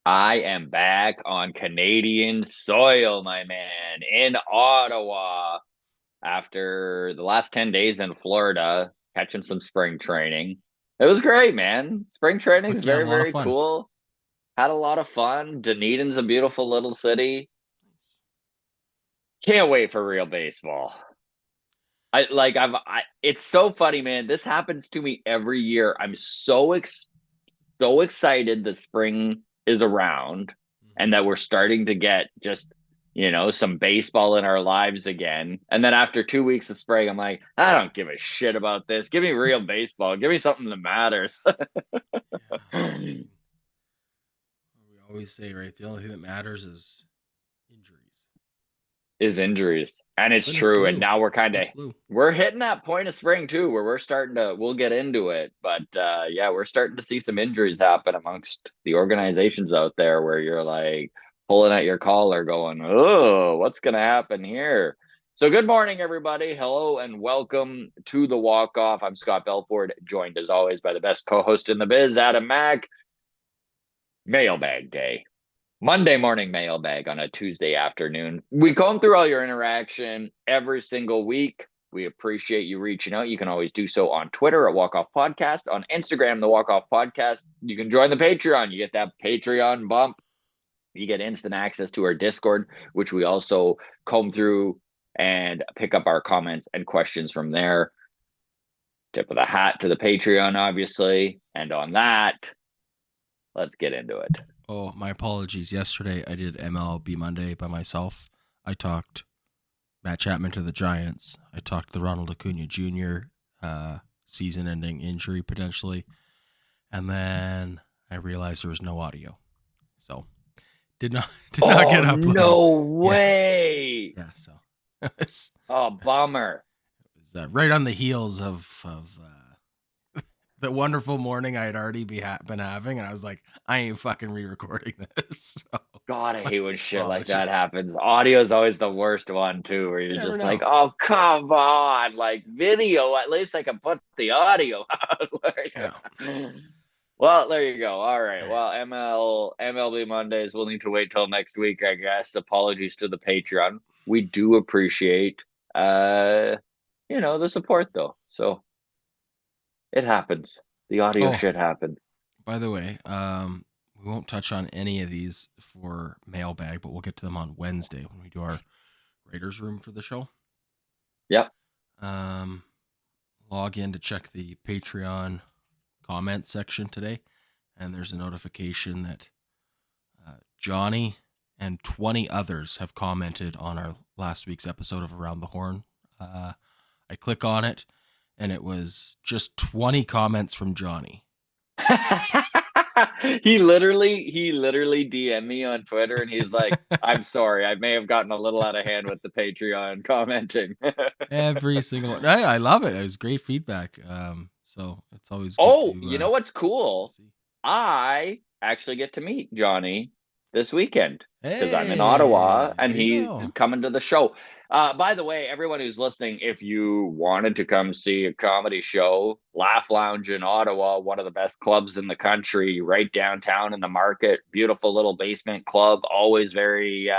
I am back on Canadian soil, my man, in Ottawa after the last 10 days in Florida, catching some spring training. It was great, man. Spring training is Like you had very, a lot of very fun. cool. Had a lot of fun. Dunedin's a beautiful little city. Can't wait for real baseball. It's so funny, man. This happens to me every year. I'm so excited the spring is around and that we're starting to get just some baseball in our lives again. And then after 2 weeks of spring, I'm like, I don't give a shit about this. Give me real baseball. Give me something that matters. Yeah, I mean, we always say, right? The only thing that matters is injuries. Is injuries. And it's Spring is true. And flu. now Spring's flu. we're hitting that point of spring too, where we'll get into it. But yeah, we're starting to see some injuries happen amongst the organizations out there where you're like pulling at your collar going, oh, what's gonna happen here? So good morning, everybody. Hello and welcome to the walk off. I'm Scott Belford, joined as always by the best co-host in the biz, Adam Mack. Mailbag day. Monday morning mailbag on a Tuesday afternoon. We comb through all your interaction every single week. We appreciate you reaching out. You can always do so on Twitter at Walk Off Podcast, on Instagram, the Walk Off Podcast. You can join the Patreon. You get that Patreon bump. You get instant access to our Discord, which we also comb through and pick up our comments and questions from there. Tip of the hat to the Patreon, obviously. And on that, let's get into it. Oh, my apologies. Yesterday I did MLB Monday by myself. I talked Matt Chapman to the Giants. I talked the Ronald Acuna Jr. Season-ending injury potentially, and then I realized there was no audio, so did not Oh, get uploaded. no Yeah, way. yeah. So it was, Oh, bummer. right on the heels of the wonderful morning I had already been having, and I was like, I ain't fucking re-recording this. So, God, I my hate when shit like that apologies. happens. Audio is always the worst one, too, where You you're never just like, know. oh, come on. Like, video, at least I can put the audio out. Yeah. Well, there you go. All right. All right. Well, MLB Mondays, we'll need to wait till next week, I guess. Apologies to the Patreon. We do appreciate, uh, the support, though. So it happens. The audio Oh, shit happens. by the way, we won't touch on any of these for mailbag, but we'll get to them on Wednesday when we do our writers' room for the show. Yep. Um, log in to check the Patreon comment section today, and there's a notification that Johnny and 20 others have commented on our last week's episode of Around the Horn. I click on it, and it was just 20 comments from Johnny. he literally DM me on Twitter and he's like, I'm sorry, I may have gotten a little out of hand with the Patreon commenting. Every single one. I love it. It was great feedback. So it's always good Oh, you to know what's cool? see. I actually get to meet Johnny this weekend because I'm in Ottawa Hey, and there you he's go. coming to the show. By the way, everyone who's listening, if you wanted to come see a comedy show, Laugh Lounge in Ottawa, one of the best clubs in the country, right downtown in the market, beautiful little basement club, always very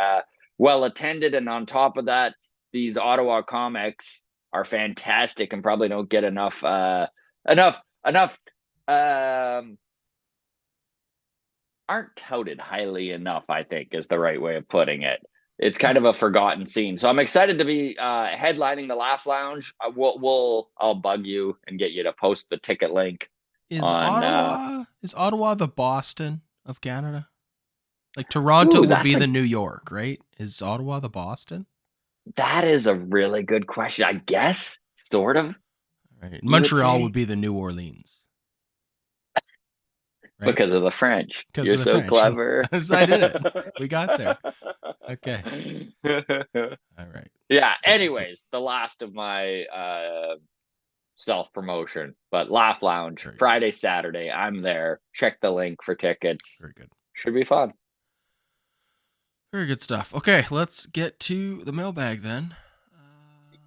well attended. And on top of that, these Ottawa comics are fantastic and probably don't get enough um aren't touted highly enough, I think is the right way of putting it. It's Yeah. kind of a forgotten scene. So I'm excited to be headlining the Laugh Lounge. I'll bug you and get you to post the ticket link on Is Ottawa the Boston of Canada? Like Toronto ooh, would be the New York, right? Is Ottawa the Boston? that is a really good question. I guess sort of Right. you would Montreal say would be the New Orleans, right? because of the French. Because You're of the so French. clever. I did it. We got there. Okay. All right. Yeah, So anyways, the last of my self promotion, but Laugh Lounge, very good. Friday, Saturday. I'm there. Check the link for tickets. Very good. Should be fun. Very good stuff. Okay, let's get to the mailbag then.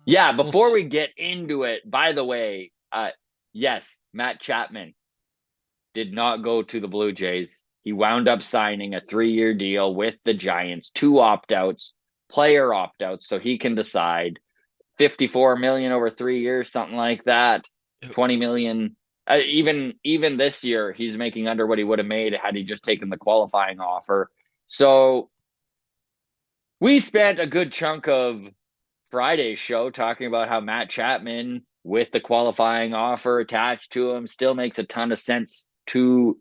Yeah, We'll before we get into it, by the way, yes, Matt Chapman did not go to the Blue Jays. he wound up signing a 3-year deal with the Giants, 2 opt-outs, player opt-outs, so he can decide 54 million over 3 years, something like that. 20 million. Even this year, he's making under what he would have made had he just taken the qualifying offer. So we spent a good chunk of Friday's show talking about how Matt Chapman, with the qualifying offer attached to him, still makes a ton of sense to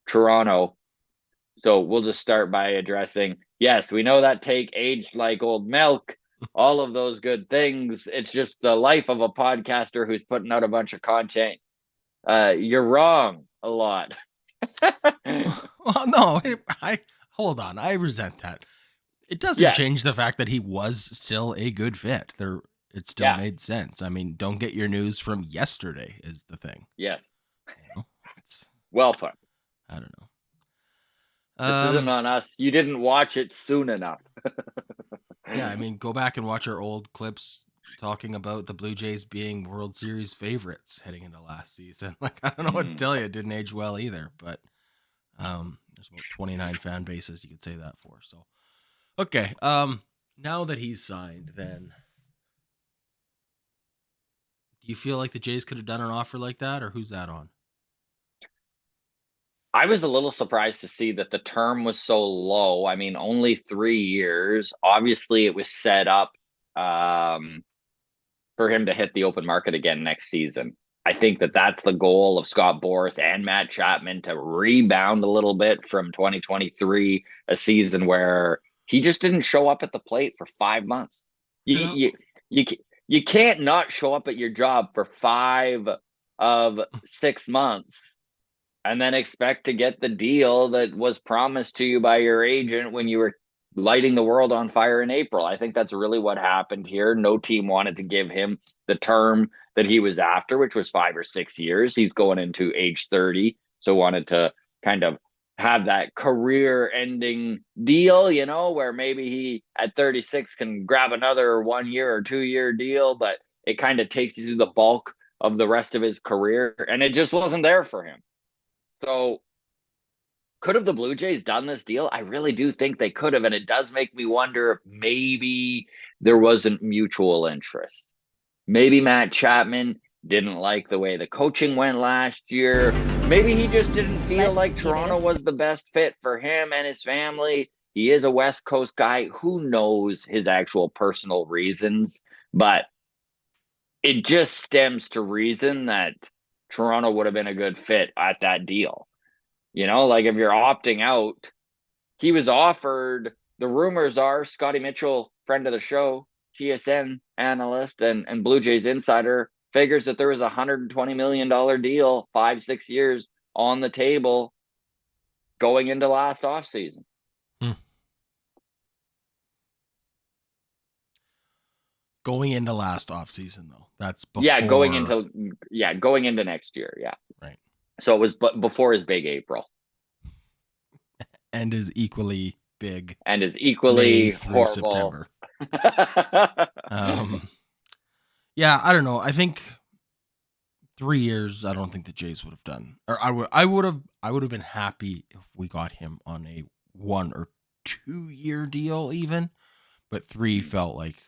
Toronto. So we'll just start by addressing, yes, we know that take aged like old milk, all of those good things. It's just the life of a podcaster who's putting out a bunch of content. You're wrong a lot. Well, no, I hold on. I resent that. It doesn't change the fact that he was still a good fit. It still made sense. I mean, don't get your news from yesterday is the thing. Yes. It's well put. I don't know. This isn't on us. You didn't watch it soon enough. Yeah, I mean, go back and watch our old clips talking about the Blue Jays being World Series favorites heading into last season. Like, I don't know what to tell you. It didn't age well either, but there's about 29 fan bases you could say that for. So, okay. Now that he's signed, then do you feel like the Jays could have done an offer like that, or who's that on? I was a little surprised to see that the term was so low. I mean, only 3 years. Obviously, it was set up for him to hit the open market again next season. I think that that's the goal of Scott Boras and Matt Chapman, to rebound a little bit from 2023, a season where he just didn't show up at the plate for 5 months. You can't not show up at your job for 5 of 6 months and then expect to get the deal that was promised to you by your agent when you were lighting the world on fire in April. I think that's really what happened here. No team wanted to give him the term that he was after, which was 5 or 6 years. He's going into age 30, so wanted to kind of have that career-ending deal, where maybe he at 36 can grab another 1 year or 2 year deal, but it kind of takes you through the bulk of the rest of his career, and it just wasn't there for him. So could have the Blue Jays done this deal? I really do think they could have, and it does make me wonder if maybe there wasn't mutual interest. Maybe Matt Chapman didn't like the way the coaching went last year. Maybe he just didn't feel like Toronto was the best fit for him and his family. He is a West Coast guy. Who knows his actual personal reasons? But it just stems to reason that Toronto would have been a good fit at that deal. Like if you're opting out, he was offered, the rumors are, Scotty Mitchell, friend of the show, TSN analyst and Blue Jays insider, figures that there was a $120 million deal, 5-6 years on the table going into last offseason. Going into last offseason, though. That's before. Going into next year. Yeah. Right. So it was before his big April. And is equally big. And is equally horrible. September. Yeah, I don't know. I think 3 years, I don't think the Jays would have done. Or I would have been happy if we got him on a 1 or 2 year deal even. But 3 felt like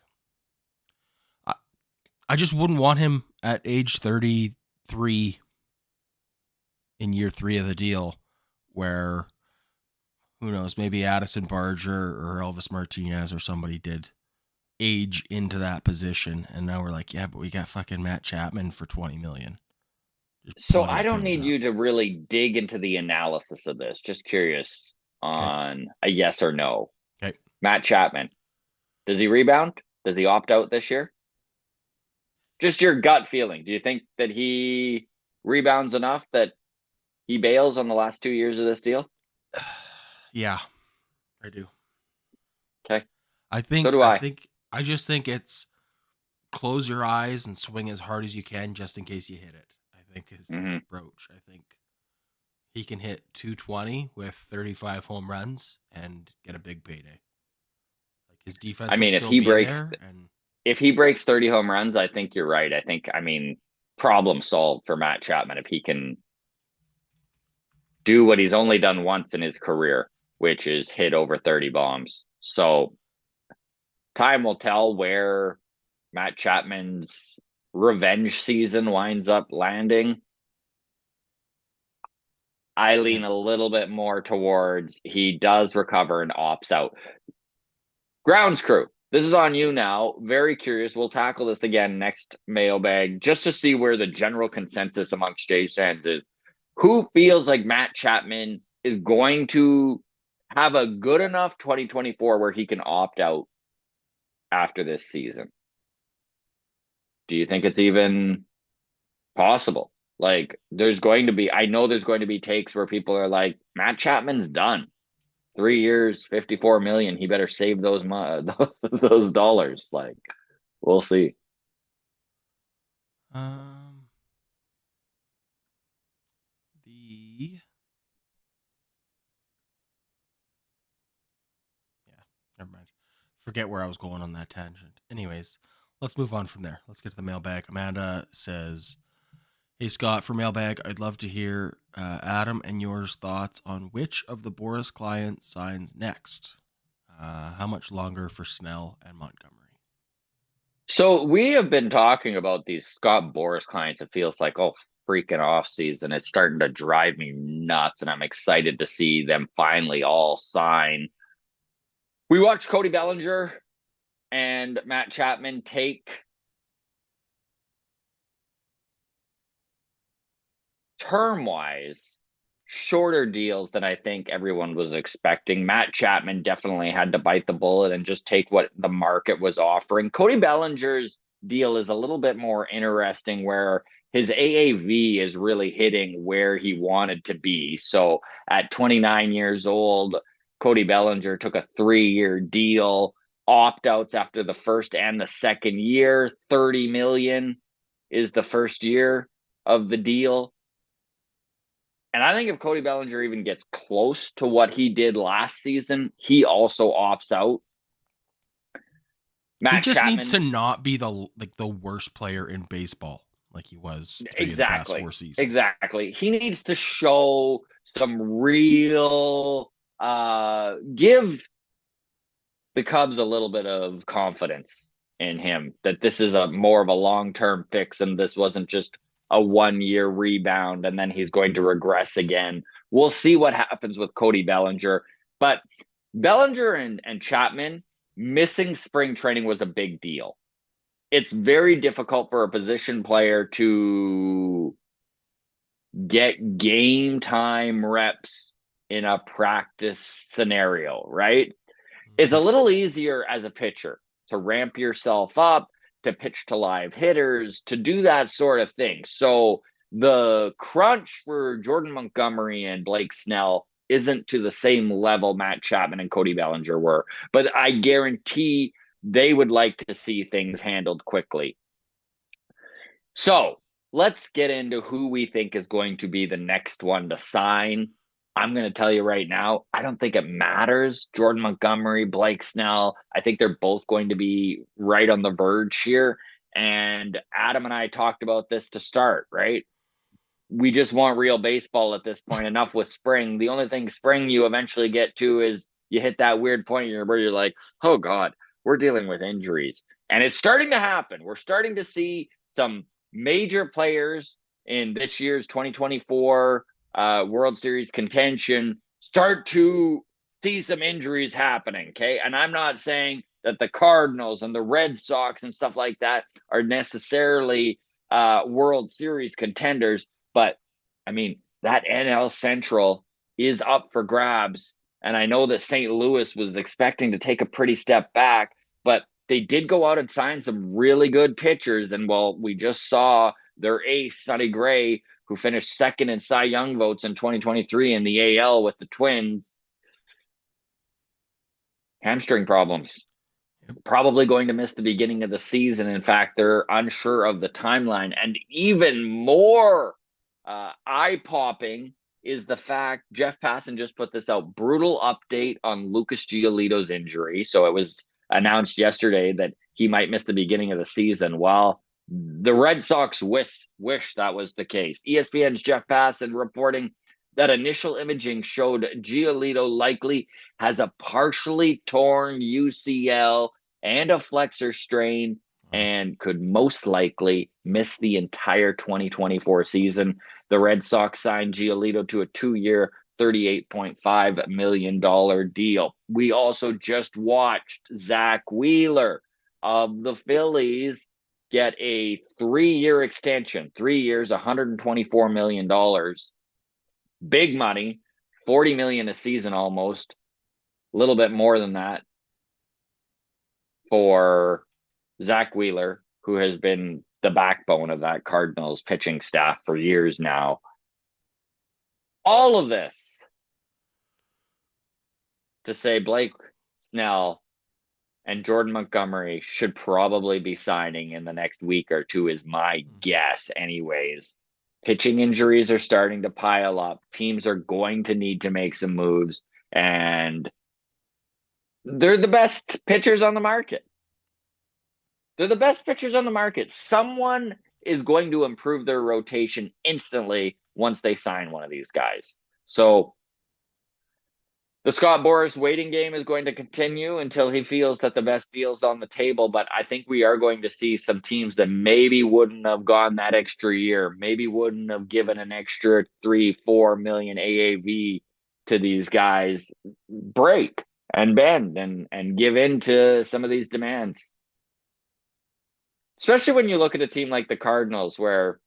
I just wouldn't want him at age 33 in year 3 of the deal, where, who knows, maybe Addison Barger or Elvis Martinez or somebody did age into that position, and now we're like, yeah, but we got fucking Matt Chapman for $20 million. So I don't need you to really dig into the analysis of this. Just curious on a yes or no. Okay. Matt Chapman, does he rebound? Does he opt out this year? Just your gut feeling. Do you think that he rebounds enough that he bails on the last 2 years of this deal? Yeah, I do. Okay. So do I. I just think it's close your eyes and swing as hard as you can just in case you hit it. I think his approach. I think he can hit 220 with 35 home runs and get a big payday. Like his defense. If he breaks 30 home runs, I think you're right. I think, problem solved for Matt Chapman if he can do what he's only done once in his career, which is hit over 30 bombs. So time will tell where Matt Chapman's revenge season winds up landing. I lean a little bit more towards he does recover and opts out. Grounds crew, this is on you now. Very curious. We'll tackle this again next mailbag just to see where the general consensus amongst Jays fans is. Who feels like Matt Chapman is going to have a good enough 2024 where he can opt out after this season? Do you think it's even possible? Like, I know there's going to be takes where people are like, Matt Chapman's done. 3 years, 54 million. He better save those those dollars. Like, we'll see. Never mind. Forget where I was going on that tangent. Anyways, let's move on from there. Let's get to the mailbag. Amanda says, "Hey Scott, for mailbag, I'd love to hear Adam and yours thoughts on which of the Boris clients signs next. How much longer for Snell and Montgomery?" So we have been talking about these Scott Boras clients. It feels like, oh, freaking off season. It's starting to drive me nuts, and I'm excited to see them finally all sign. We watched Cody Bellinger and Matt Chapman take term-wise shorter deals than I think everyone was expecting. Matt Chapman definitely had to bite the bullet and just take what the market was offering. Cody Bellinger's deal is a little bit more interesting, where his AAV is really hitting where he wanted to be. So at 29 years old, Cody Bellinger took a 3-year deal, opt-outs after the first and the second year. 30 million is the first year of the deal. And I think if Cody Bellinger even gets close to what he did last season, he also opts out. He Matt just Chapman needs to not be the worst player in baseball like he was three of the past 4 seasons. Exactly. He needs to show some real give the Cubs a little bit of confidence in him, that this is a more of a long-term fix and this wasn't just a 1-year rebound and then he's going to regress again. We'll see what happens with Cody Bellinger. But Bellinger and Chapman missing spring training was a big deal. It's very difficult for a position player to get game time reps in a practice scenario, right? It's a little easier as a pitcher to ramp yourself up, to pitch to live hitters, to do that sort of thing. So the crunch for Jordan Montgomery and Blake Snell isn't to the same level Matt Chapman and Cody Bellinger were. But I guarantee they would like to see things handled quickly. So let's get into who we think is going to be the next one to sign. I'm going to tell you right now, I don't think it matters. Jordan Montgomery, Blake Snell, I think they're both going to be right on the verge here. And Adam and I talked about this to start, right? We just want real baseball at this point. Enough with spring. The only thing spring you eventually get to is you hit that weird point where you're like, oh God, we're dealing with injuries. And it's starting to happen. We're starting to see some major players in this year's 2024 World Series contention start to see some injuries happening. Okay. And I'm not saying that the Cardinals and the Red Sox and stuff like that are necessarily World Series contenders, but I mean, that NL Central is up for grabs. And I know that St. Louis was expecting to take a pretty step back, but they did go out and sign some really good pitchers. And well, we just saw their ace, Sonny Gray, who finished second in Cy Young votes in 2023 in the AL with the Twins. Hamstring problems. Probably going to miss the beginning of the season. In fact, they're unsure of the timeline. And even more eye-popping is the fact, Jeff Passan just put this out, brutal update on Lucas Giolito's injury. So it was announced yesterday that he might miss the beginning of the season. Well, the Red Sox wish that was the case. ESPN's Jeff Passan reporting that initial imaging showed Giolito likely has a partially torn UCL and a flexor strain Wow. and could most likely miss the entire 2024 season. The Red Sox signed Giolito to a 2-year, $38.5 million deal. We also just watched Zach Wheeler of the Phillies get a 3-year extension, 3 years, $124 million. Big money, 40 million a season almost, a little bit more than that for Zach Wheeler, who has been the backbone of that Cardinals pitching staff for years now. All of this to say Blake Snell and Jordan Montgomery should probably be signing in the next week or two, is my guess, anyways. Pitching injuries are starting to pile up. Teams are going to need to make some moves, and they're the best pitchers on the market. They're the best pitchers on the market. Someone is going to improve their rotation instantly once they sign one of these guys. So the Scott Boras waiting game is going to continue until he feels that the best deal's on the table. But I think we are going to see some teams that maybe wouldn't have gone that extra year, maybe wouldn't have given an extra 3-4 million AAV to these guys, break and bend and give in to some of these demands. Especially when you look at a team like the Cardinals, where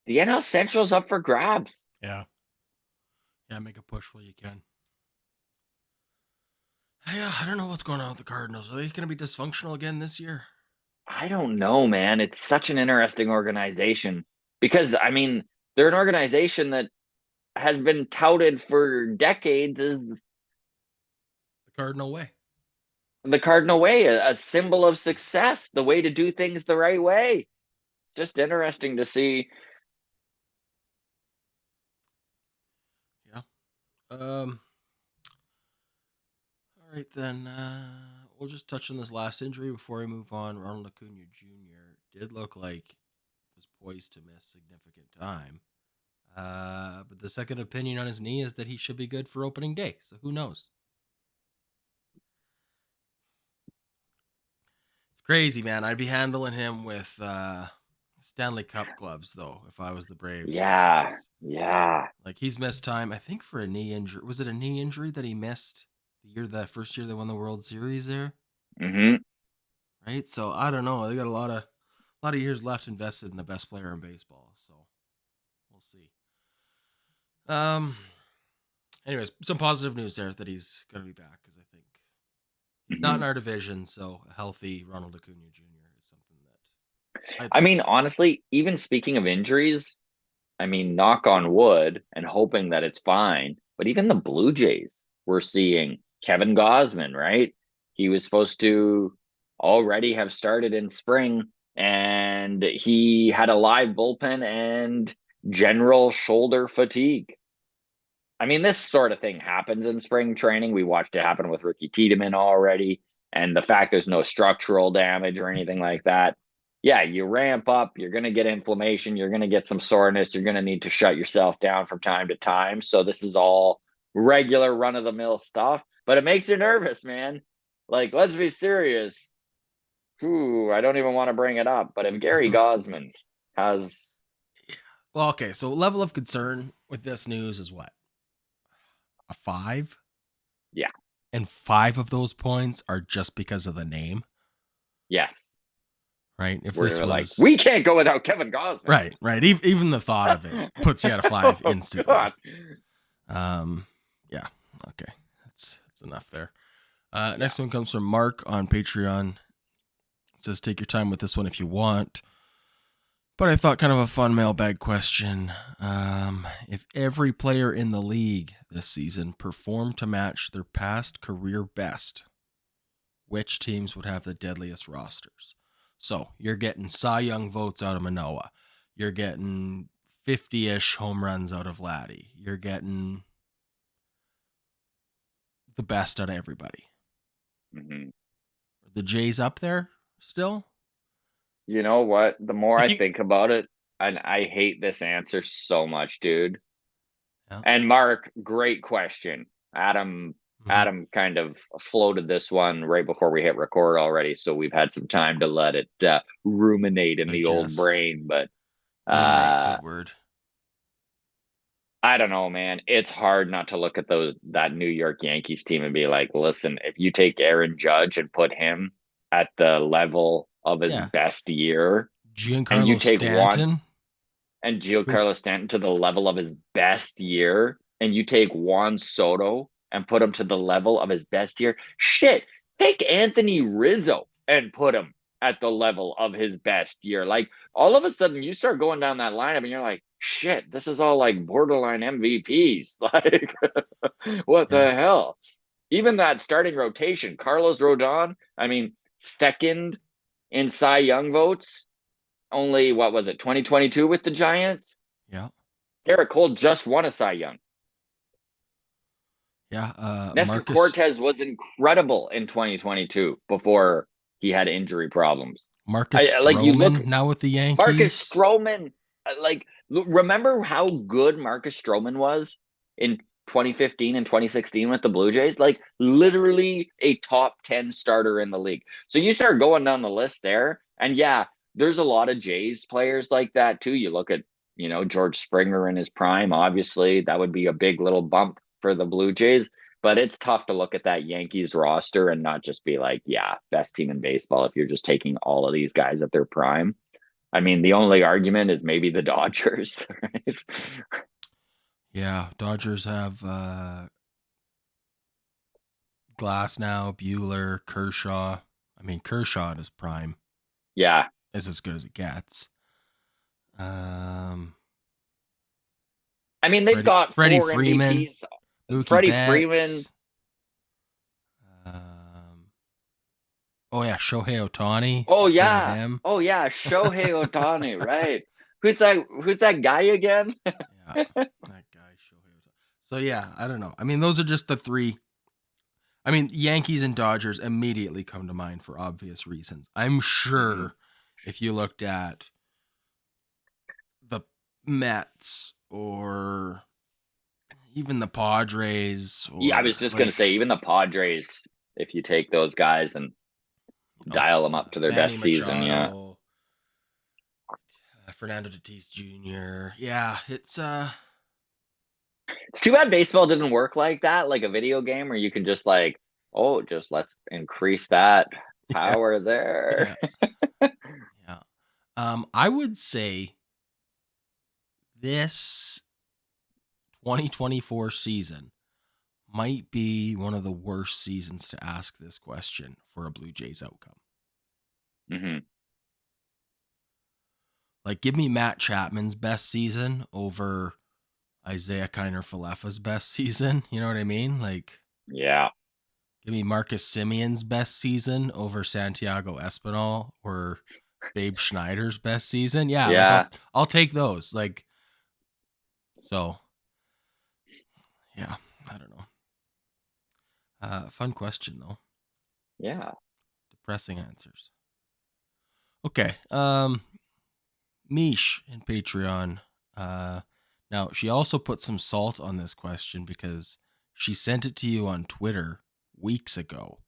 the NL Central's up for grabs. Yeah. Yeah, make a push while you can. Yeah, I don't know what's going on with the Cardinals. Are they going to be dysfunctional again this year? I don't know, man. It's such an interesting organization because, I mean, they're an organization that has been touted for decades as The Cardinal way. the Cardinal way, a symbol of success, the way to do things the right way. It's just interesting to see. Yeah. All right, then. We'll just touch on this last injury before we move on. Ronald Acuna Jr. did look like he was poised to miss significant time. But the second opinion on his knee is that he should be good for opening day. So who knows? It's crazy, man. I'd be handling him with Stanley Cup gloves, though, if I was the Braves. Yeah, yeah. Like he's missed time, I think, for a knee injury. Was it a knee injury that he missed that first year they won the World Series there? Mm-hmm. Right. So I don't know. They got a lot of years left invested in the best player in baseball. So we'll see. Anyways, some positive news there that he's going to be back because I think he's not Mm-hmm. in our division. So a healthy Ronald Acuna Jr. is something that I'd I like mean, to see. honestly, even speaking of injuries, I mean, knock on wood and hoping that it's fine. But even the Blue Jays, we're seeing Kevin Gausman, right? He was supposed to already have started in spring, and he had a live bullpen and general shoulder fatigue. I mean, this sort of thing happens in spring training. We watched it happen with Ricky Tiedemann already. And the fact there's no structural damage or anything like that. Yeah, you ramp up, you're going to get inflammation, you're going to get some soreness, you're going to need to shut yourself down from time to time. So this is all regular run of the mill stuff, but it makes you nervous, man. Like, let's be serious. Ooh, I don't even want to bring it up, but if Gary Gausman has, Well, okay. So level of concern with this news is what? A 5? yeah, And 5 of those points are just because of the name, yes, right? If this we're like, was we can't go without Kevin Gausman. right, even the thought of it puts you at a 5 Oh instantly. God. Yeah, okay, that's enough there. Yeah. Next one comes from Mark on Patreon. It says, "Take your time with this one if you want." But I thought kind of a fun mailbag question. If every player in the league this season performed to match their past career best, which teams would have the deadliest rosters? So you're getting Cy Young votes out of Manoah. You're getting 50-ish home runs out of Vladdy. You're getting the best out of everybody. Mm-hmm. Are the Jays up there still? You know what? The more Like I you, think about it, and I hate this answer so much, dude. Yeah. And Mark, great question. Adam Mm-hmm. Adam kind of floated this one right before we hit record already, so we've had some time to let it ruminate in the old Digest. brain. But Ruminate. uh, Good word. I don't know, man. It's hard not to look at that New York Yankees team and be like, listen, if you take Aaron Judge and put him at the level of his Yeah. best year, and you Giancarlo take Juan Stanton. and Oof. Giancarlo Stanton to the level of his best year, and you take Juan Soto and put him to the level of his best year, shit, take Anthony Rizzo and put him at the level of his best year. Like all of a sudden, you start going down that lineup, and you're like, shit, this is all like borderline MVPs. Like, what Yeah. the hell? Even that starting rotation, Carlos Rodon, I mean, second in Cy Young votes, only what was it, 2022 with the Giants? Yeah. Garrett Cole just won a Cy Young. Yeah. Nestor Marcus Cortez was incredible in 2022 before he had injury problems. Marcus I like you look Stroman now with the Marcus Yankees. Stroman. Like remember how good Marcus Stroman was in 2015 and 2016 with the Blue Jays? Like literally a top 10 starter in the league. So you start going down the list there, and yeah, there's a lot of Jays players like that too. You look at George Springer in his prime. Obviously, that would be a big little bump for the Blue Jays. But it's tough to look at that Yankees roster and not just be like, yeah, best team in baseball if you're just taking all of these guys at their prime. I mean, the only argument is maybe the Dodgers, right? Yeah. Dodgers have Glass now, Bueller, Kershaw. I mean, Kershaw in his prime Yeah. is as good as it gets. Um, I mean, they've got Freddie four Freeman, MVPs. Mookie Freddie Freeman. Betts. Oh yeah, Shohei Ohtani. Oh You've heard of yeah. him? Oh yeah. Shohei Ohtani, right? Who's that guy again? Yeah, that guy Shohei Ohtani. So yeah, I don't know. I mean, those are just the three. I mean, Yankees and Dodgers immediately come to mind for obvious reasons. I'm Mhm. sure if you looked at the Mets or even the Padres Yeah, I or was just gonna like, say, even the Padres, if you take those guys and dial them up to their Manny best season, yeah. Machado, Fernando Tatis Jr. Yeah, It's too bad baseball didn't work like that, like a video game where you can just like, oh, just let's increase that yeah, power there. yeah, yeah. I would say this 2024 season might be one of the worst seasons to ask this question for a Blue Jays outcome. Mm-hmm. Like, give me Matt Chapman's best season over Isaiah Kiner Falefa's best season. You know what I mean? Like, Yeah. give me Marcus Simeon's best season over Santiago Espinal or Babe Schneider's best season. Yeah, like Yeah. I'll take those. Like, so yeah, I don't know. Fun question though. Yeah. Depressing answers. Okay. Mish in Patreon. Now she also put some salt on this question because she sent it to you on Twitter weeks ago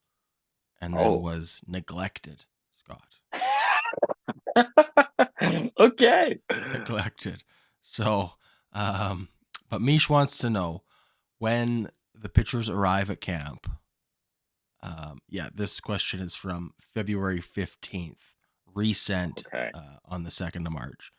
and then Oh. was neglected, Scott. Okay. Neglected. So, but Mish wants to know when the pitchers arrive at camp. Yeah, this question is from February 15th, resent Okay. on the 2nd of March.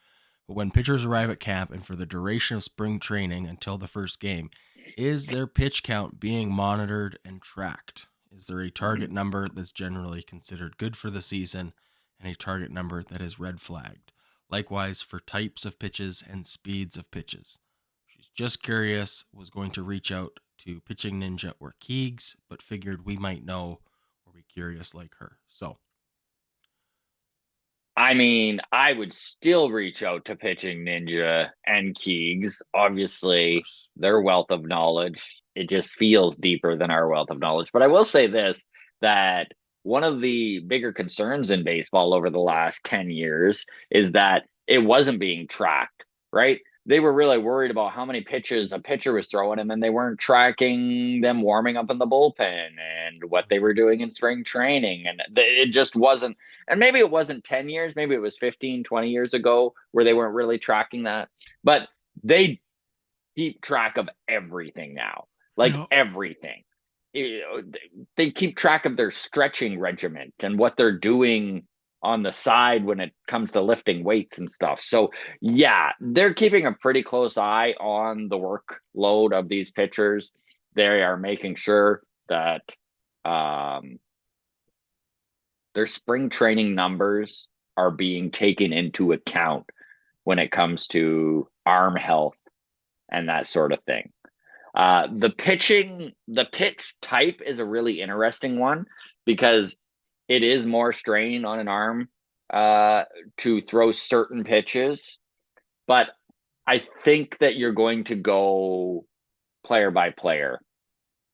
But when pitchers arrive at camp and for the duration of spring training until the first game, is their pitch count being monitored and tracked? Is there a target Mhm. number that's generally considered good for the season and a target number that is red flagged? Likewise for types of pitches and speeds of pitches. She's just curious, was going to reach out to Pitching Ninja or Keegs, but figured we might know or be curious like her. So, I mean, I would still reach out to Pitching Ninja and Keegs. of Obviously, course. their wealth of knowledge, it just feels deeper than our wealth of knowledge. But I will say this, that one of the bigger concerns in baseball over the last 10 years is that it wasn't being tracked, right? They were really worried about how many pitches a pitcher was throwing him, and they weren't tracking them warming up in the bullpen and what they were doing in spring training. And it just wasn't, and maybe it wasn't 10 years, maybe it was 15, 20 years ago where they weren't really tracking that. But they keep track of everything now, like Yeah. everything. They keep track of their stretching regiment and what they're doing on the side when it comes to lifting weights and stuff. So yeah, they're keeping a pretty close eye on the workload of these pitchers. They are making sure that their spring training numbers are being taken into account when it comes to arm health and that sort of thing. The pitch type is a really interesting one because it is more strain on an arm to throw certain pitches. But I think that you're going to go player by player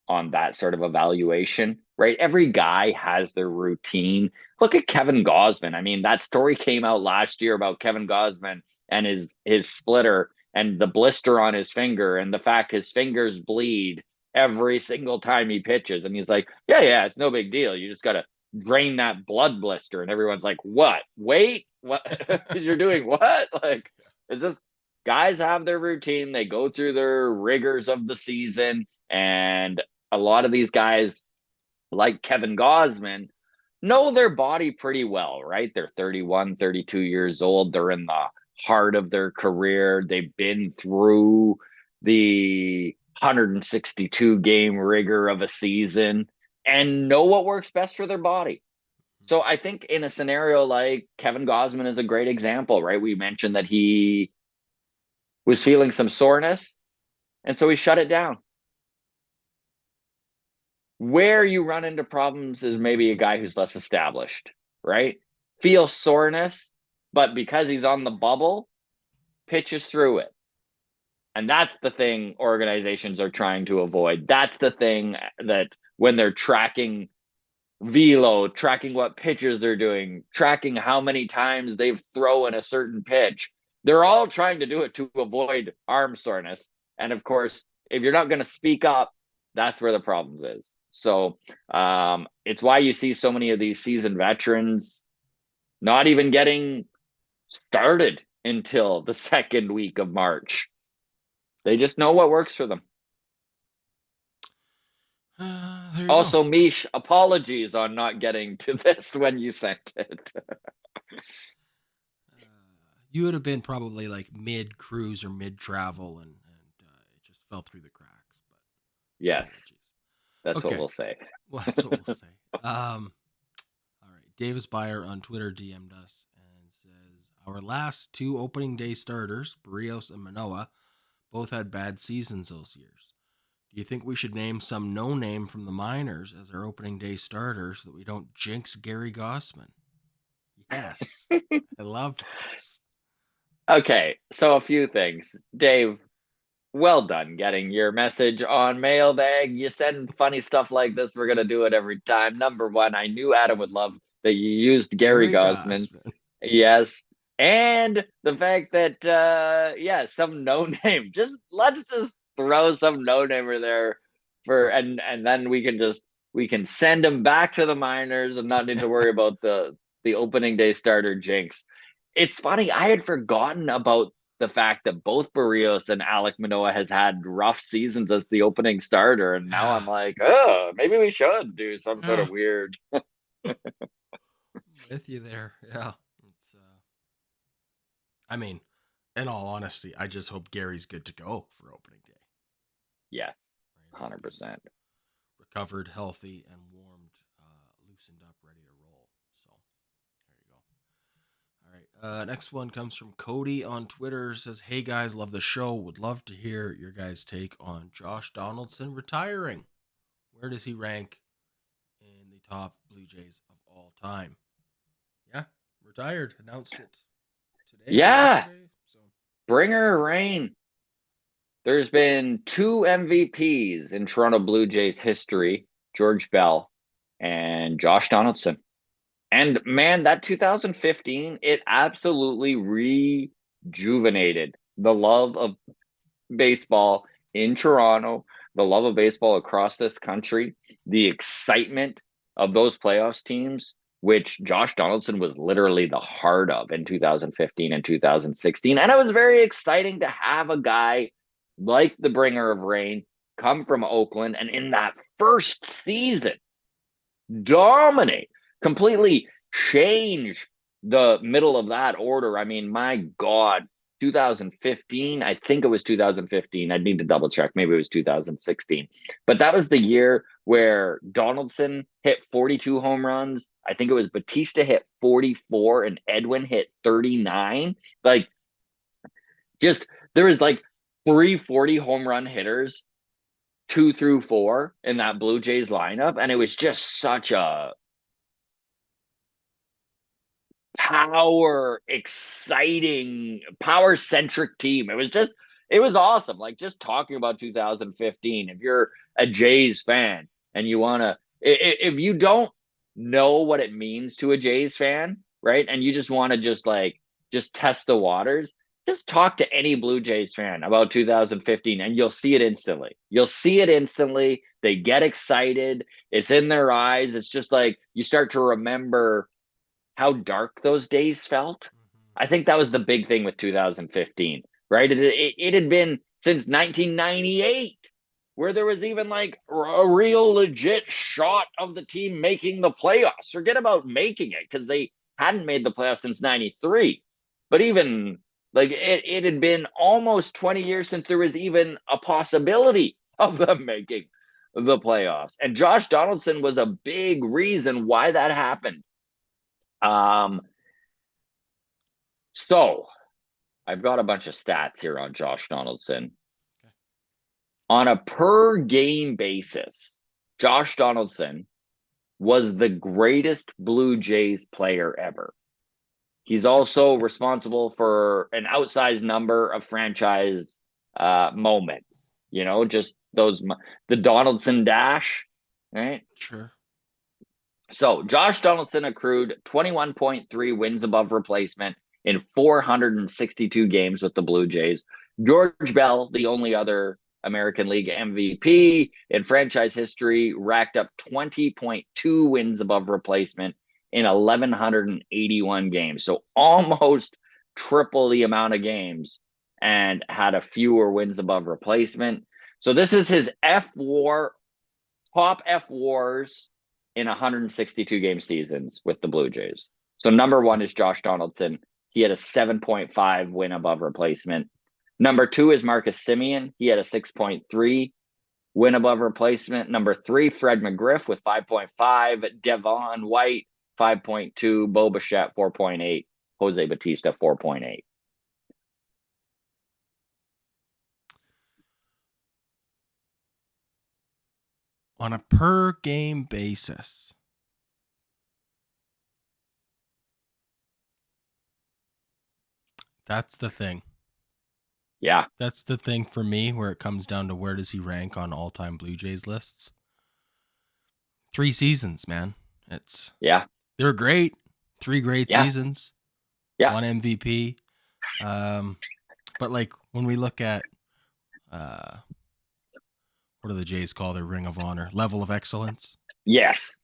on that sort of evaluation, right? Every guy has their routine. Look at Kevin Gausman. I mean, that story came out last year about Kevin Gausman and his splitter and the blister on his finger and the fact his fingers bleed every single time he pitches. And he's like, yeah, it's no big deal. You just got to drain that blood blister. And everyone's like, what? Wait, what? You're doing what? Like, it's just guys have their routine. They go through their rigors of the season. And a lot of these guys, like Kevin Gausman, know their body pretty well, right? They're 31, 32 years old. They're in the heart of their career. They've been through the 162 game rigor of a season and know what works best for their body. So I think in a scenario like Kevin Gausman is a great example, right? We mentioned that he was feeling some soreness, and so he shut it down. Where you run into problems is maybe a guy who's less established, right? Feels soreness, but because he's on the bubble, pitches through it. And that's the thing organizations are trying to avoid. That's the thing that when they're tracking velo, tracking what pitches they're doing, tracking how many times they've thrown a certain pitch, they're all trying to do it to avoid arm soreness. And of course, if you're not going to speak up, that's where the problems is. So it's why you see so many of these seasoned veterans not even getting started until the second week of March. They just know what works for them. There you Also, go. Mish, apologies on not getting to this when you sent it. You would have been probably like mid cruise or mid travel, and it just fell through the cracks. But Yes, apologies. that's what Okay, we'll say. well that's what we'll say. All right. Davis Byer on Twitter DM'd us and says our last two opening day starters, Barrios and Manoa, both had bad seasons those years. Do you think we should name some no name from the minors as our opening day starter so that we don't jinx Gary Gausman? Yes. I love this. Okay, so a few things. Dave, well done getting your message on Mailbag. You send funny stuff like this. We're going to do it every time. Number one, I knew Adam would love that you used Gary Gary Gausman. Gausman. Yes. And the fact that, some no name. Let's just throw some no namer there and then we can send him back to the minors and not need to worry about the opening day starter jinx. It's funny, I had forgotten about the fact that both Barrios and Alek Manoah has had rough seasons as the opening starter, and now Yeah. I'm like, oh, maybe we should do some sort Yeah. of weird. With you there. Yeah. It's I mean, in all honesty, I just hope Gary's good to go for opening day. Yes, Right? I hope he's 100%. recovered, healthy, and warmed, loosened up, ready to roll. So there you go. All right. Next one comes from Cody on Twitter. Says, "Hey guys, love the show. Would love to hear your guys' take on Josh Donaldson retiring. Where does he rank in the top Blue Jays of all time?" Yeah, retired. Announced it today or Yeah, yesterday. So bring her rain. There's been two MVPs in Toronto Blue Jays history, George Bell and Josh Donaldson. And man, that 2015, it absolutely rejuvenated the love of baseball in Toronto, the love of baseball across this country, the excitement of those playoffs teams, which Josh Donaldson was literally the heart of in 2015 and 2016. And it was very exciting to have a guy like the bringer of rain come from Oakland and in that first season dominate, completely change the middle of that order. I mean, my God, 2015, I think it was 2015. I'd need to double check. Maybe it was 2016. But that was the year where Donaldson hit 42 home runs. I think it was Batista hit 44 and Edwin hit 39. Like, just there was like 340 home run hitters, 2 through 4 in that Blue Jays lineup. And it was just such a power exciting power centric team. It was awesome. Like just talking about 2015, if you're a Jays fan and you want to, if you don't know what it means to a Jays fan, right, and you just want to just test the waters, just talk to any Blue Jays fan about 2015 and you'll see it instantly. They get excited. It's in their eyes. It's just like you start to remember how dark those days felt. I think that was the big thing with 2015, right? It had been since 1998 where there was even like a real legit shot of the team making the playoffs. Forget about making it because they hadn't made the playoffs since 93. But even like it had been almost 20 years since there was even a possibility of them making the playoffs. And Josh Donaldson was a big reason why that happened. Um, so I've got a bunch of stats here on Josh Donaldson. Okay. On a per game basis, Josh Donaldson was the greatest Blue Jays player ever. He's also responsible for an outsized number of franchise moments. You know, just the Donaldson dash, right? Sure. So Josh Donaldson accrued 21.3 wins above replacement in 462 games with the Blue Jays. George Bell, the only other American League MVP in franchise history, racked up 20.2 wins above replacement in 1,181 games. So almost triple the amount of games and had a fewer wins above replacement. So this is his top F wars in 162 game seasons with the Blue Jays. So number one is Josh Donaldson. He had a 7.5 win above replacement. Number two is Marcus Semien. He had a 6.3 win above replacement. Number three, Fred McGriff with 5.5. Devon White, 5.2. Bo Bichette, 4.8. Jose Batista, 4.8. On a per game basis, that's the thing. Yeah. That's the thing for me where it comes down to where does he rank on all-time Blue Jays lists. 3 seasons, man. They were great. 3 great seasons. Yeah. 1 MVP. But like when we look at what do the Jays call their Ring of Honor? Level of excellence? Yes.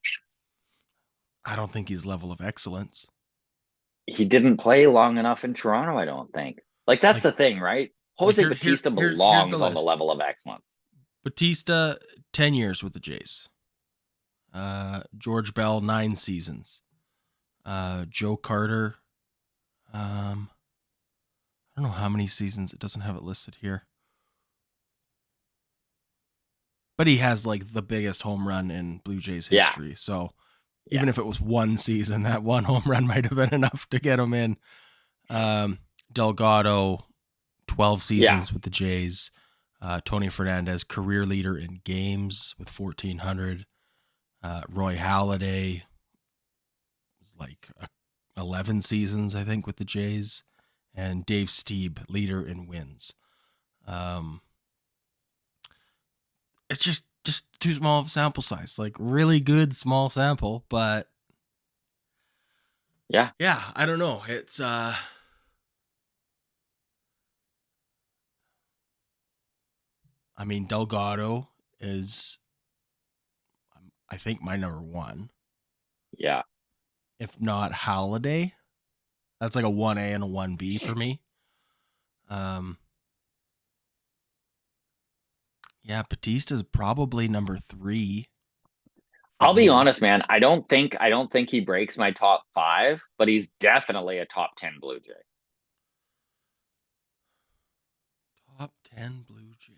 I don't think he's level of excellence. He didn't play long enough in Toronto, I don't think. Like that's the thing, right? Jose Batista belongs on the level of excellence. Batista, 10 years with the Jays. George Bell, 9 seasons. Joe Carter, I don't know how many seasons. It doesn't have it listed here. But he has like the biggest home run in Blue Jays history. Yeah. So even if it was 1 season, that 1 home run might have been enough to get him in. Delgado, 12 seasons with the Jays. Tony Fernandez, career leader in games with 1,400. Roy Halladay was like 11 seasons, I think, with the Jays. And Dave Stieb, leader in wins. It's just too small of a sample size. Like really good small sample, but Yeah. Yeah, I don't know. It's I mean, Delgado is, I think, my number one. Yeah. If not Halliday, that's like a 1A and a 1B for me. Um, yeah, Batista's probably number 3 for I'll be me. honest, man. I don't think he breaks my top 5, but he's definitely a top 10 Blue Jay. Top 10 Blue Jay.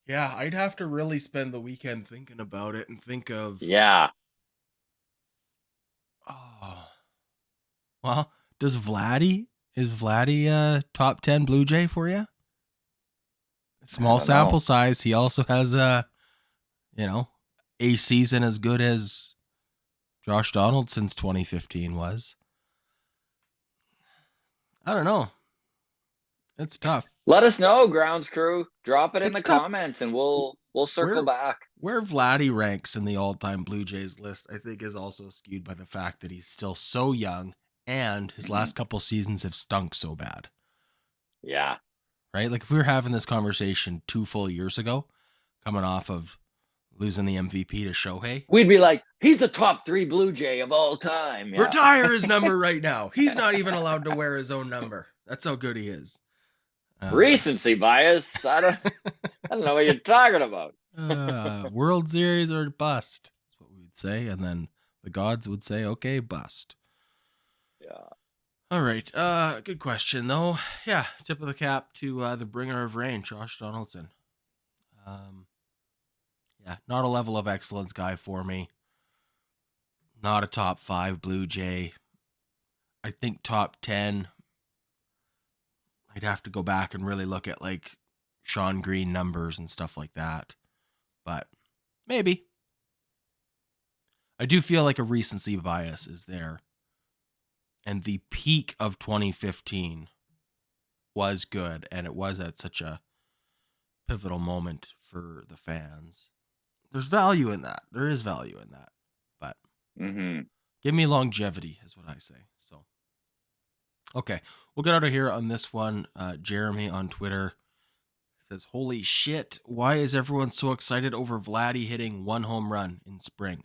Yeah, I'd have to really spend the weekend thinking about it and think of. Yeah. Oh, well, is Vladdy top 10 Blue Jay for you? I Small don't sample know. size. He also has you know, a season as good as Josh Donaldson's 2015 was. I don't know. It's tough. Let us know, grounds crew. Drop it in It's the tough. comments and we'll circle Where back. where Vladdy ranks in the all-time Blue Jays list, I think, is also skewed by the fact that he's still so young and his Mhm. last couple seasons have stunk so bad. Yeah. Right? Like if we were having this conversation 2 full years ago, coming off of losing the MVP to Shohei, We'd be like, he's the top 3 Blue Jay of all time. Yeah. retire his number right now. He's not even allowed to wear his own number. That's how good he is. Recency bias. I don't know what you're talking about. World Series or bust. That's what we would say. And then the gods would say, okay, bust. Yeah. All right. Good question, though. Yeah, tip of the cap to the bringer of rain, Josh Donaldson. Yeah, not a level of excellence guy for me. Not a top 5 Blue Jay. I think top 10. I'd have to go back and really look at like Sean Green numbers and stuff like that. But maybe. I do feel like a recency bias is there. And the peak of 2015 was good, and it was at such a pivotal moment for the fans. There's value in that. There is value in that. But Mm-hmm. give me longevity, is what I say. So, okay, we'll get out of here on this one. Jeremy on Twitter says, "Holy shit! Why is everyone so excited over Vladdy hitting 1 home run in spring?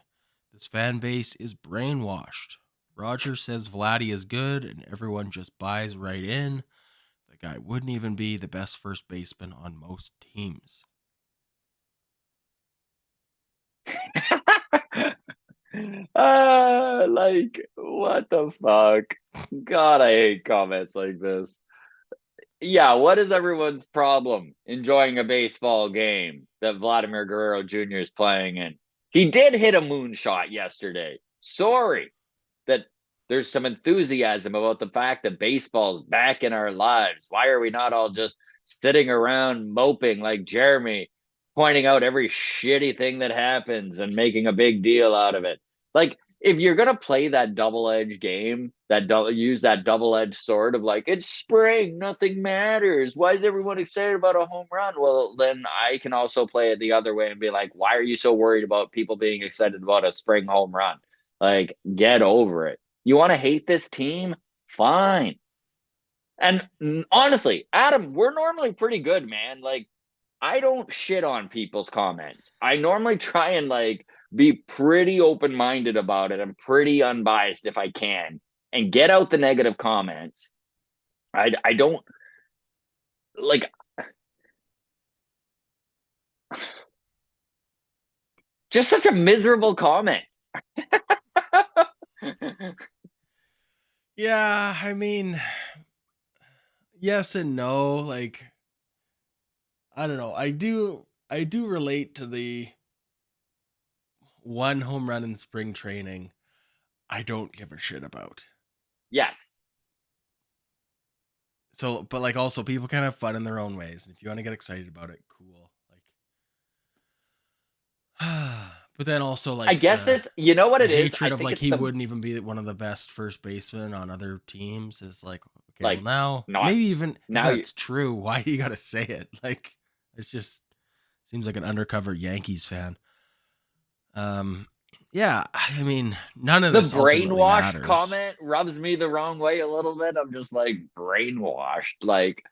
This fan base is brainwashed." Roger says Vladdy is good, and everyone just buys right in. The guy wouldn't even be the best first baseman on most teams. Like, what the fuck? God, I hate comments like this. Yeah, what is everyone's problem enjoying a baseball game that Vladimir Guerrero Jr. is playing in? He did hit a moonshot yesterday. Sorry that there's some enthusiasm about the fact that baseball's back in our lives. Why are we not all just sitting around moping like Jeremy, pointing out every shitty thing that happens and making a big deal out of it? Like, if you're gonna play that double-edged game, use that double-edged sword of like it's spring, nothing matters. Why is everyone excited about a home run? Well, then I can also play it the other way and be like, why are you so worried about people being excited about a spring home run? Like, get over it. You want to hate this team? Fine. And honestly, Adam, we're normally pretty good, man. Like, I don't shit on people's comments. I normally try and like be pretty open minded about it. I'm pretty unbiased if I can, and get out the negative comments. I don't like just such a miserable comment. Yeah, I mean, yes and no. Like, I don't know. I do relate to the 1 home run in spring training. I don't give a shit about. Yes. So, but like also people can have fun in their own ways. And if you want to get excited about it, cool. Like but then also I like guess it's, you know what the it is? I hatred of think like it's he the wouldn't even be one of the best first basemen on other teams is like, okay, well like now not maybe even if now you that's true, why do you gotta say it? Like it's just seems like an undercover Yankees fan. Um Yeah, I mean, none of The this ultimately brainwashed matters. comment rubs me the wrong way a little bit. I'm just like brainwashed. Like,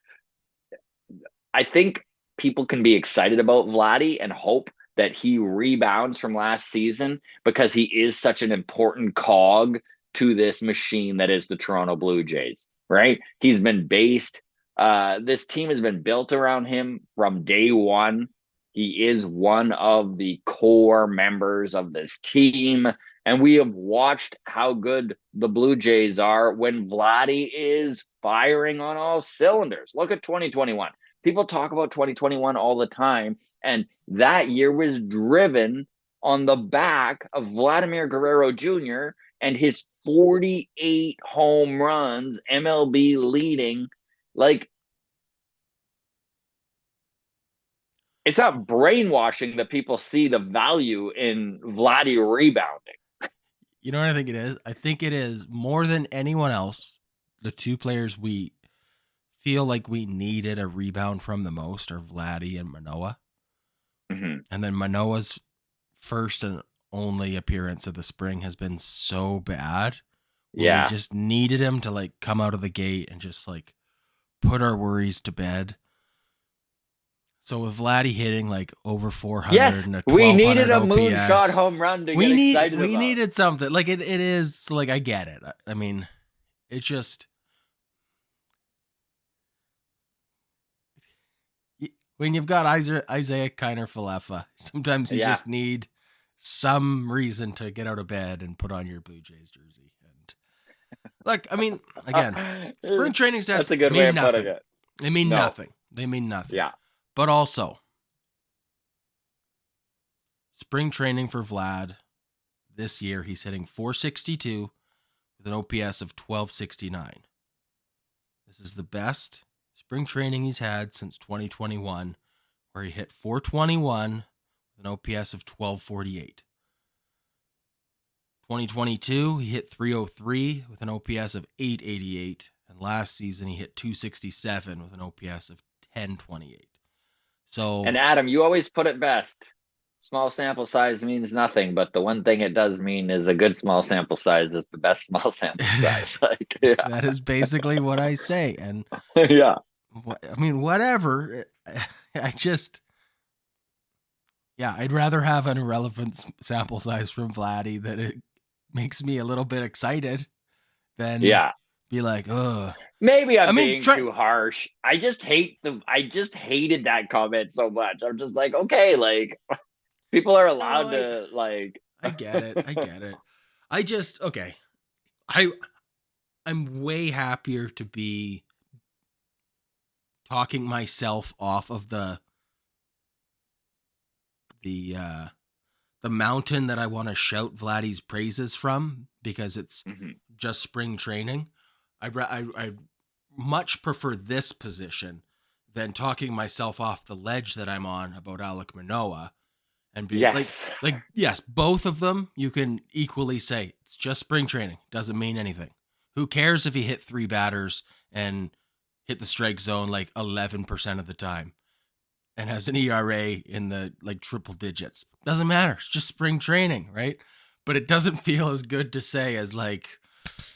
I think people can be excited about Vladdy and hope that he rebounds from last season because he is such an important cog to this machine that is the Toronto Blue Jays, right? He's been based, this team has been built around him from day one. He is one of the core members of this team. And we have watched how good the Blue Jays are when Vladdy is firing on all cylinders. Look at 2021. People talk about 2021 all the time, and that year was driven on the back of Vladimir Guerrero Jr. and his 48 home runs, MLB leading. Like, it's not brainwashing that people see the value in Vladdy rebounding. You know what I think it is? I think it is more than anyone else, the two players we feel like we needed a rebound from the most are Vladdy and Manoah. Mm-hmm. And then Manoah's first and only appearance of the spring has been so bad when we Yeah. just needed him to like come out of the gate and just like put our worries to bed. So with Vladdy hitting like over 400 Yes, and a we 1200 needed a moonshot OPS, home run to get excited we about. needed something. Like it is like I get it. I mean, it's just when you've got Isaiah Kiner Falefa, sometimes you just need some reason to get out of bed and put on your Blue Jays jersey. And like, I mean, again, spring training stats That's a good way mean of putting nothing. it. They mean No. nothing. They mean nothing. Yeah. But also, spring training for Vlad this year, he's hitting 462 with an OPS of 1269. This is the best spring training he's had since 2021, where he hit 421 with an OPS of 1248. 2022, he hit 303 with an OPS of 888. And last season, he hit 267 with an OPS of 1028. So, and Adam, you always put it best. Small sample size means nothing, but the one thing it does mean is a good small sample size is the best small sample size. Like, yeah. That is basically what I say. And yeah. I mean, whatever. I just, yeah, I'd rather have an irrelevant sample size from Vladdy that it makes me a little bit excited than be like, oh. Maybe I'm being too harsh. I just hated that comment so much. I'm just like, okay, like people are allowed to like. I get it. I just okay. I'm way happier to be talking myself off of the mountain that I want to shout Vladdy's praises from because it's just spring training. I much prefer this position than talking myself off the ledge that I'm on about Alek Manoah and be like, yes, both of them you can equally say it's just spring training. Doesn't mean anything. Who cares if he hit 3 batters and hit the strike zone like 11% of the time and has an ERA in the like triple digits? Doesn't matter. It's just spring training, right? But it doesn't feel as good to say as like,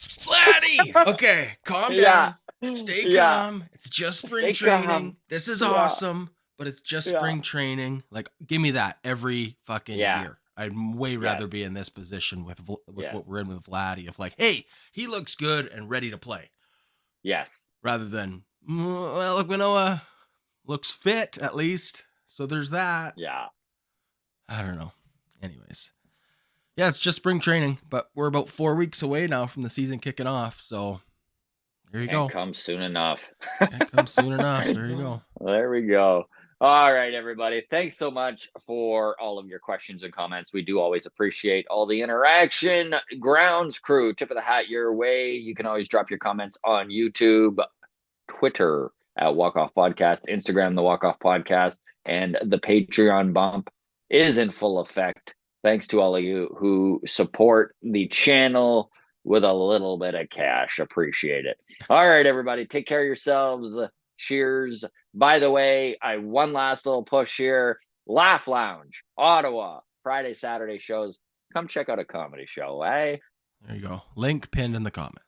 Vladdy, okay, calm down. Stay calm. It's just spring training. This is awesome, but it's just spring training. Like, give me that every fucking year. I'd way rather be in this position with what we're in with Vladdy of like, hey, he looks good and ready to play. Yes. Rather than, well, look, Manoah looks fit at least. So there's that. Yeah. I don't know. Anyways. Yeah, it's just spring training, but we're about 4 weeks away now from the season kicking off. So there you go. Come soon enough. Come soon enough. There you go. There we go. All right, everybody. Thanks so much for all of your questions and comments. We do always appreciate all the interaction. Grounds crew, tip of the hat your way. You can always drop your comments on YouTube, Twitter at Walk Off Podcast, Instagram, the Walk Off Podcast, and the Patreon bump is in full effect. Thanks to all of you who support the channel with a little bit of cash. Appreciate it. All right, everybody. Take care of yourselves. Cheers. By the way, one last little push here. Laugh Lounge, Ottawa, Friday, Saturday shows. come check out a comedy show, eh? There you go. Link pinned in the comments.